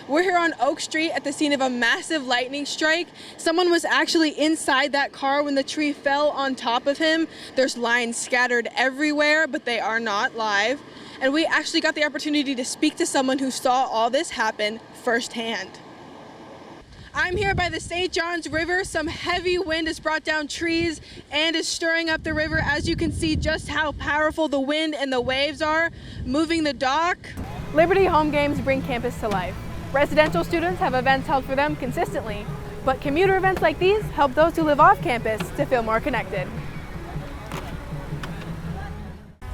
We're here on Oak Street at the scene of a massive lightning strike. Someone was actually inside that car when the tree fell on top of him. There's lines scattered everywhere, but they are not live. And we actually got the opportunity to speak to someone who saw all this happen firsthand. I'm here by the St. Johns River. Some heavy wind has brought down trees and is stirring up the river. As you can see just how powerful the wind and the waves are, moving the dock. Liberty home games bring campus to life. Residential students have events held for them consistently, but commuter events like these help those who live off campus to feel more connected.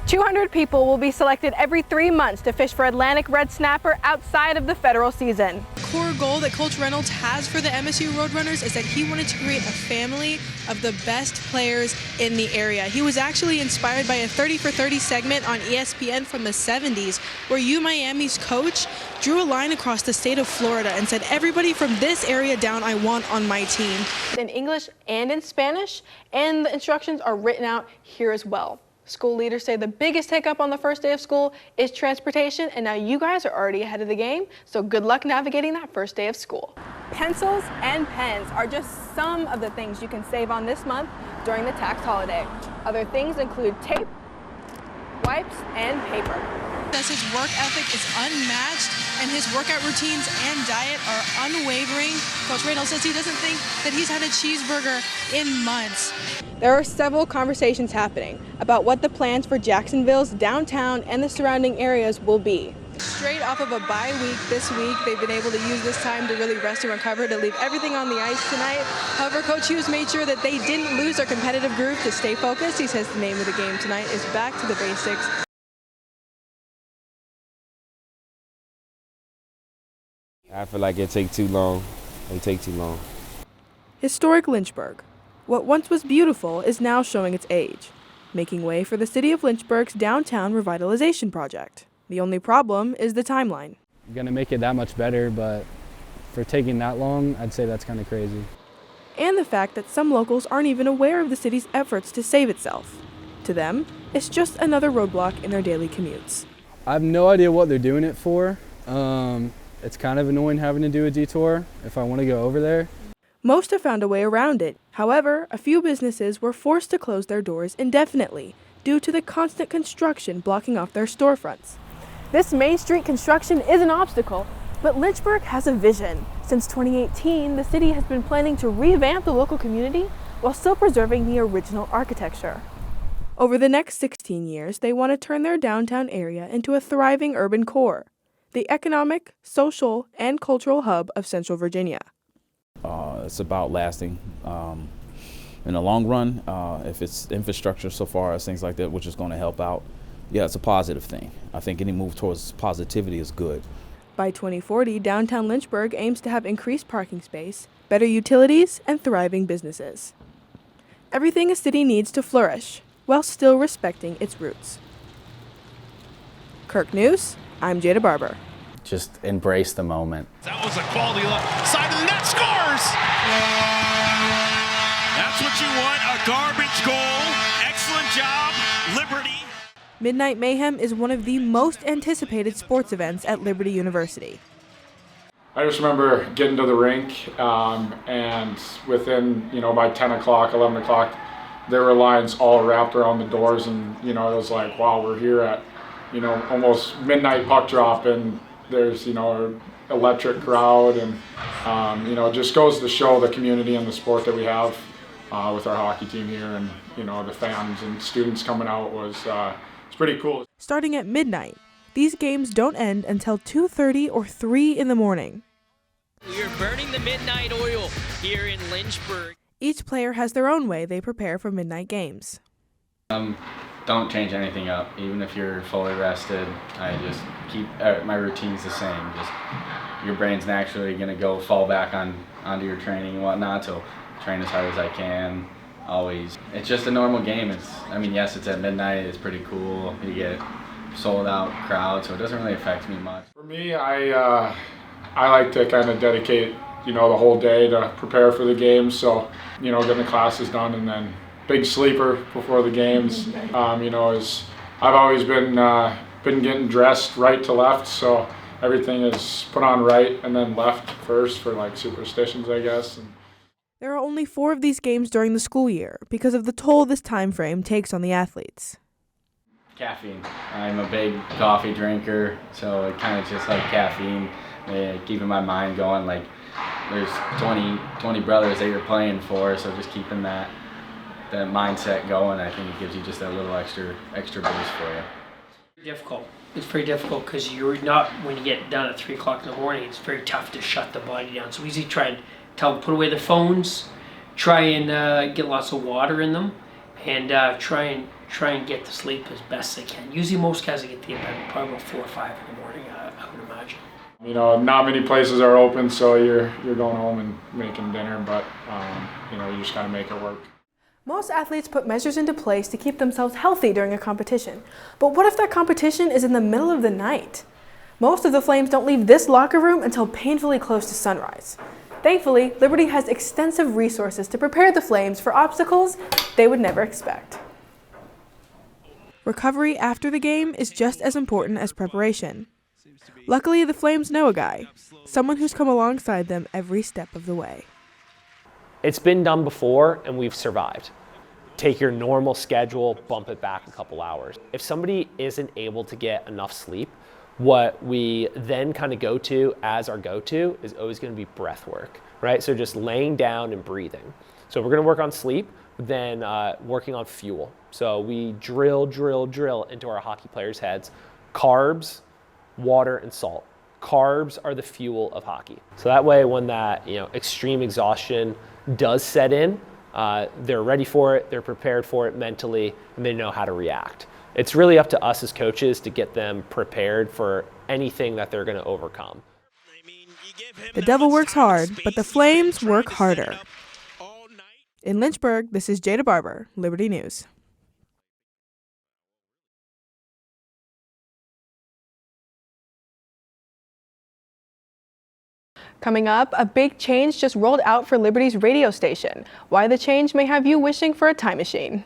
200 people will be selected every 3 months to fish for Atlantic red snapper outside of the federal season. The core goal that Coach Reynolds has for the MSU Roadrunners is that he wanted to create a family of the best players in the area. He was actually inspired by a 30 for 30 segment on ESPN from the 70s, where Miami's coach drew a line across the state of Florida and said, everybody from this area down I want on my team. In English and in Spanish, and the instructions are written out here as well. School leaders say the biggest hiccup on the first day of school is transportation, and now you guys are already ahead of the game, so good luck navigating that first day of school. Pencils and pens are just some of the things you can save on this month during the tax holiday. Other things include tape, wipes, and paper. Says his work ethic is unmatched and his workout routines and diet are unwavering. Coach Reynolds says he doesn't think that he's had a cheeseburger in months. There are several conversations happening about what the plans for Jacksonville's downtown and the surrounding areas will be. Straight off of a bye week this week, they've been able to use this time to really rest and recover, to leave everything on the ice tonight. However, Coach Hughes made sure that they didn't lose their competitive groove to stay focused. He says the name of the game tonight is back to the basics. I feel like it take too long. It take too long. Historic Lynchburg. What once was beautiful is now showing its age, making way for the city of Lynchburg's downtown revitalization project. The only problem is the timeline. We're going to make it that much better, but for taking that long, I'd say that's kind of crazy. And the fact that some locals aren't even aware of the city's efforts to save itself. To them, it's just another roadblock in their daily commutes. I have no idea what they're doing it for. It's kind of annoying having to do a detour if I want to go over there. Most have found a way around it. However, a few businesses were forced to close their doors indefinitely due to the constant construction blocking off their storefronts. This Main Street construction is an obstacle, but Lynchburg has a vision. Since 2018, the city has been planning to revamp the local community while still preserving the original architecture. Over the next 16 years, they want to turn their downtown area into a thriving urban core, the economic, social, and cultural hub of Central Virginia. It's about lasting in the long run. If it's infrastructure so far as things like that, which is going to help out, yeah, it's a positive thing. I think any move towards positivity is good. By 2040, downtown Lynchburg aims to have increased parking space, better utilities, and thriving businesses. Everything a city needs to flourish, while still respecting its roots. Kirk News, I'm Jada Barber. Just embrace the moment. That was a quality look. Side of the net, scores! That's what you want, a garbage goal. Excellent job, Liberty. Midnight Mayhem is one of the most anticipated sports events at Liberty University. I just remember getting to the rink and within, by 10 o'clock, 11 o'clock, there were lines all wrapped around the doors, and, it was like, wow, we're here at, almost midnight puck drop, and there's, an electric crowd, and, it just goes to show the community and the sport that we have with our hockey team here, and, the fans and students coming out was it's pretty cool. Starting at midnight, these games don't end until 2:30 or 3 in the morning. We are burning the midnight oil here in Lynchburg. Each player has their own way they prepare for midnight games. Don't change anything up. Even if you're fully rested, I just keep my routine's the same. Just your brain's naturally gonna go fall back onto your training and whatnot. So train as hard as I can. Always. It's just a normal game. Yes, it's at midnight. It's pretty cool. You get sold out crowd, so it doesn't really affect me much. For me, I like to kind of dedicate the whole day to prepare for the games. So getting the classes done, and then big sleeper before the games. I've always been getting dressed right to left, so everything is put on right and then left first for like superstitions, I guess. And There are only 4 of these games during the school year because of the toll this time frame takes on the athletes. Caffeine. I'm a big coffee drinker, so I kind of just like caffeine, keeping my mind going. Like there's 20 brothers that you're playing for, so just keeping that mindset going, I think it gives you just that little extra boost for you. Difficult. It's very difficult because you're not, when you get done at 3 o'clock in the morning, it's very tough to shut the body down. So we usually try and tell them put away their phones, try and get lots of water in them, and try and get to sleep as best they can. Usually most guys get to bed probably about 4 or 5 in the morning, I would imagine. you know, not many places are open, so you're going home and making dinner, but you know, you just gotta make it work. Most athletes put measures into place to keep themselves healthy during a competition. But what if that competition is in the middle of the night? Most of the Flames don't leave this locker room until painfully close to sunrise. Thankfully, Liberty has extensive resources to prepare the Flames for obstacles they would never expect. Recovery after the game is just as important as preparation. Luckily, the Flames know a guy, someone who's come alongside them every step of the way. It's been done before and we've survived. Take your normal schedule, bump it back a couple hours. If somebody isn't able to get enough sleep, what we then kind of go to as our go-to is always going to be breath work, right? So just laying down and breathing. So we're going to work on sleep, then working on fuel. So we drill into our hockey players' heads. Carbs, water, and salt. Carbs are the fuel of hockey. So that way when that extreme exhaustion does set in, they're ready for it, they're prepared for it mentally, and they know how to react. It's really up to us as coaches to get them prepared for anything that they're going to overcome. The devil works hard, but the Flames work harder. In Lynchburg, this is Jada Barber, Liberty News. Coming up, a big change just rolled out for Liberty's radio station. Why the change may have you wishing for a time machine.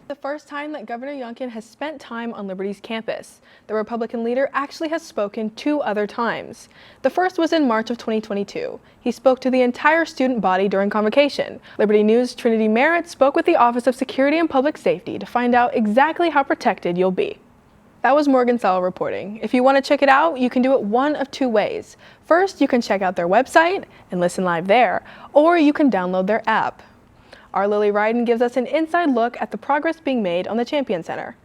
The first time that Governor Youngkin has spent time on Liberty's campus. The Republican leader actually has spoken 2 other times. The first was in March of 2022. He spoke to the entire student body during convocation. Liberty News' Trinity Merritt spoke with the Office of Security and Public Safety to find out exactly how protected you'll be. That was Morgan Sell reporting. If you want to check it out, you can do it one of 2 ways. First, you can check out their website and listen live there, or you can download their app. Our Lily Ryden gives us an inside look at the progress being made on the Champion Center.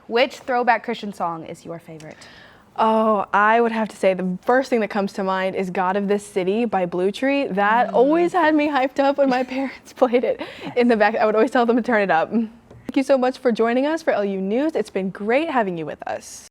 Which throwback Christian song is your favorite? Oh, I would have to say the first thing that comes to mind is God of This City by Blue Tree. That always had me hyped up when my parents played it in the back. I would always tell them to turn it up. Thank you so much for joining us for LU News. It's been great having you with us.